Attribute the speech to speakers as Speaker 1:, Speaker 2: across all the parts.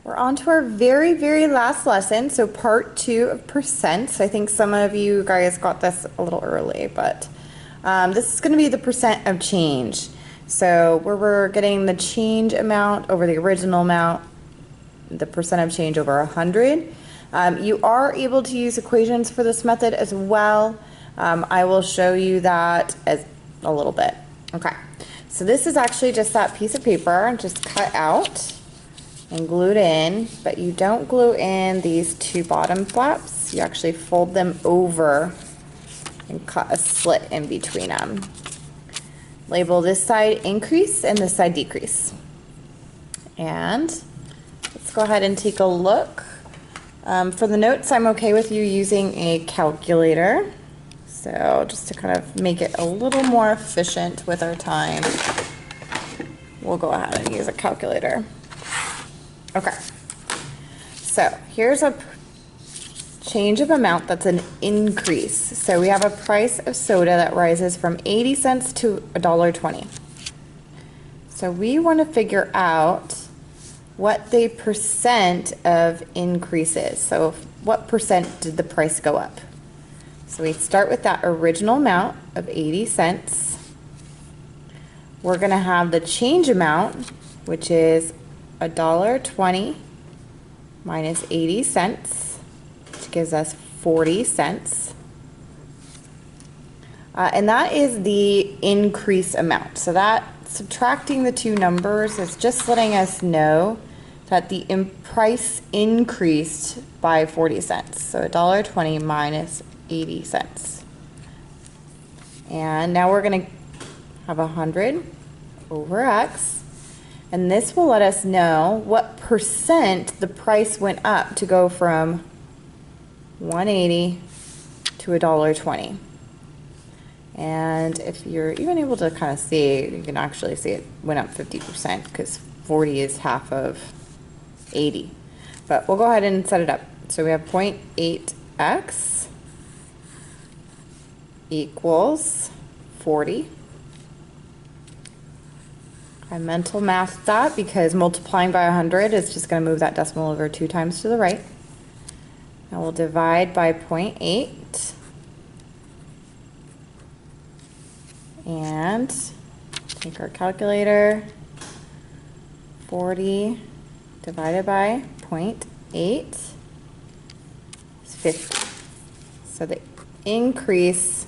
Speaker 1: We're on to our very, very last lesson, so part 2 of percents. I think some of you guys got this a little early, but this is going to be the percent of change. So where we're getting the change amount over the original amount, the percent of change over 100. You are able to use equations for this method as well. I will show you that as a little bit. Okay, so this is actually just that piece of paper just cut out and glued in, but you don't glue in these two bottom flaps. You actually fold them over and cut a slit in between them. Label this side increase and this side decrease. And let's go ahead and take a look. For the notes, I'm okay with you using a calculator. So just to kind of make it a little more efficient with our time, we'll go ahead and use a calculator. Okay, so here's a change of amount that's an increase. So we have a price of soda that rises from 80 cents to $1.20. So we want to figure out what the percent of increase is. So what percent did the price go up? So we start with that original amount of 80 cents. We're going to have the change amount, which is $1.20 minus 80 cents, which gives us 40 cents. And that is the increase amount. So that subtracting the two numbers is just letting us know that the price increased by 40 cents. So $1.20 minus 80 cents. And now we're going to have 100 over X. And this will let us know what percent the price went up to go from 180 to $1.20. And if you're even able to kind of see, you can actually see it went up 50% because 40 is half of 80. But we'll go ahead and set it up. So we have 0.8x equals 40. I mental math that because multiplying by 100 is just going to move that decimal over 2 times to the right. Now we'll divide by 0.8 and take our calculator. 40 divided by 0.8 is 50. So the increase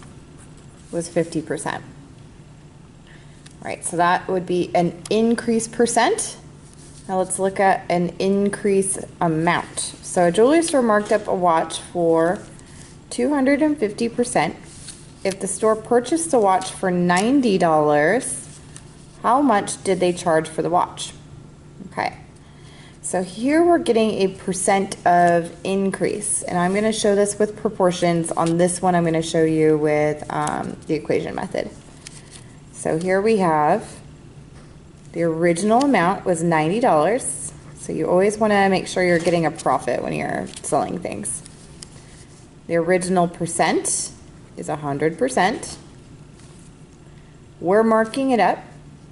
Speaker 1: was 50%. Right, so that would be an increase percent. Now let's look at an increase amount. So a jewelry store marked up a watch for 250%. If the store purchased the watch for $90, how much did they charge for the watch? Okay, so here we're getting a percent of increase, and I'm going to show this with proportions. On this one, I'm going to show you with the equation method. So here we have the original amount was $90. So you always want to make sure you're getting a profit when you're selling things. The original percent is 100%. We're marking it up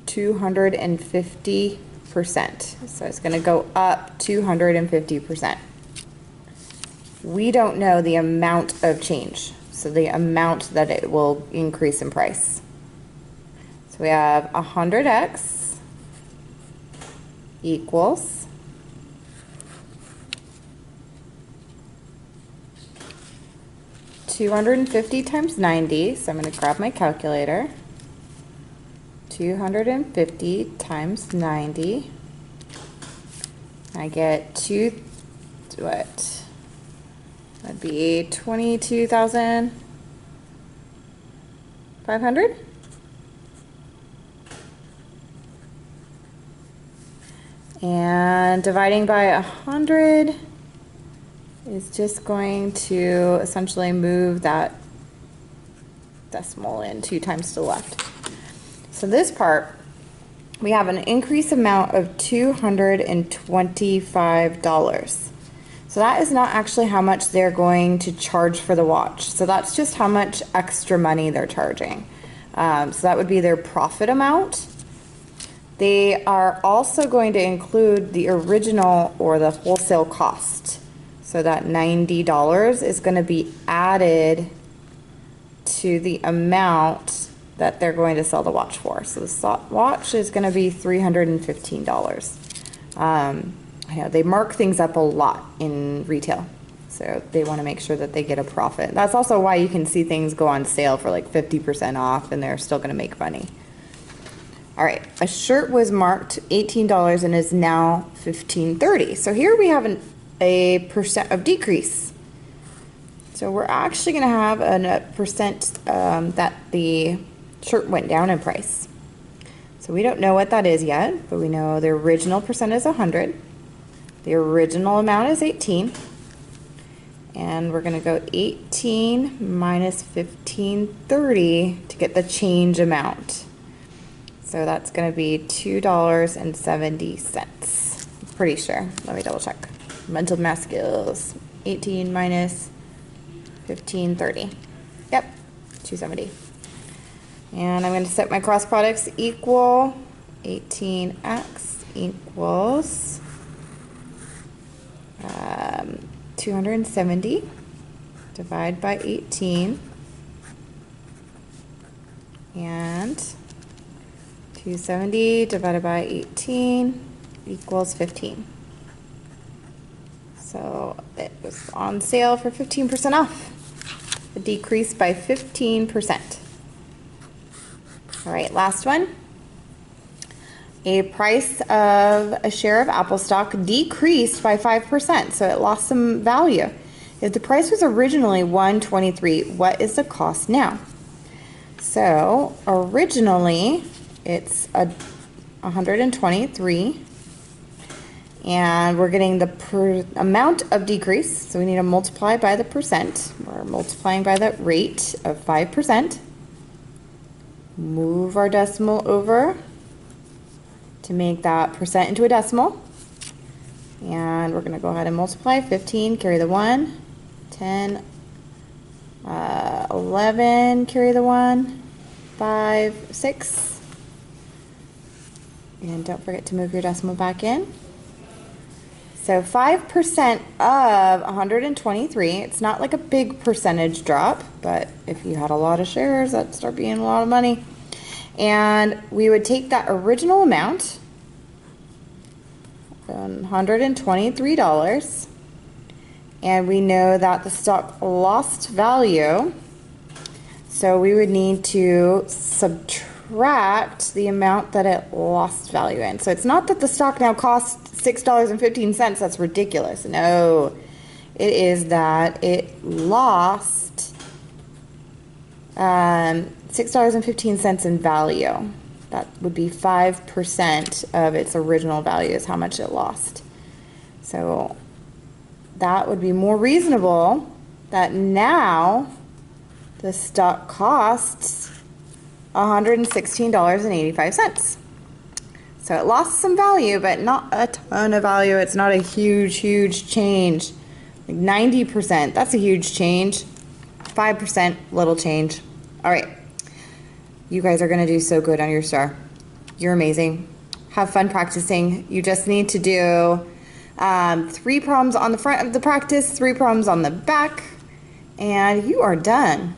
Speaker 1: 250%. So it's going to go up 250%. We don't know the amount of change, so the amount that it will increase in price. So we have 100x equals 250 times 90. So I'm going to grab my calculator. 250 times 90. I get what? That'd be 22,500. And dividing by 100 is just going to essentially move that decimal in 2 times to the left. So this part, we have an increase amount of $225. So that is not actually how much they're going to charge for the watch. So that's just how much extra money they're charging. So that would be their profit amount. They are also going to include the original or the wholesale cost. So that $90 is going to be added to the amount that they're going to sell the watch for. So the watch is going to be $315. I know they mark things up a lot in retail, so they want to make sure that they get a profit. That's also why you can see things go on sale for like 50% off and they're still going to make money. All right, a shirt was marked $18 and is now $15.30. So here we have a percent of decrease. So we're actually going to have a percent that the shirt went down in price. So we don't know what that is yet, but we know the original percent is 100. The original amount is 18. And we're going to go 18 minus 15.30 to get the change amount. So that's going to be $2.70. Pretty sure. Let me double check. Mental math skills. 18 minus 15.30. Yep, 270. And I'm going to set my cross products equal 18x equals 270 divide by 18 and 270 divided by 18 equals 15. So it was on sale for 15% off. A decrease by 15%. All right, last one. A price of a share of Apple stock decreased by 5%, so it lost some value. If the price was originally $123, what is the cost now? So originally it's $123, and we're getting the amount of decrease, so we need to multiply by the percent. We're multiplying by the rate of 5%. Move our decimal over to make that percent into a decimal. And we're going to go ahead and multiply. 15, carry the 1. 10, 11, carry the 1. 5, 6. And don't forget to move your decimal back in. So 5% of 123, it's not like a big percentage drop, but if you had a lot of shares, that'd start being a lot of money. And we would take that original amount, $123, and we know that the stock lost value, so we would need to subtract the amount that it lost value in. So it's not that the stock now costs $6.15, that's ridiculous. No, it is that it lost $6.15 in value. That would be 5% of its original value is how much it lost. So that would be more reasonable that now the stock costs $116.85. So it lost some value, but not a ton of value. It's not a huge change. Like 90%, that's a huge change. 5%, little change. All right. You guys are going to do so good on your star. You're amazing. Have fun practicing. You just need to do 3 problems on the front of the practice, 3 problems on the back, and you are done.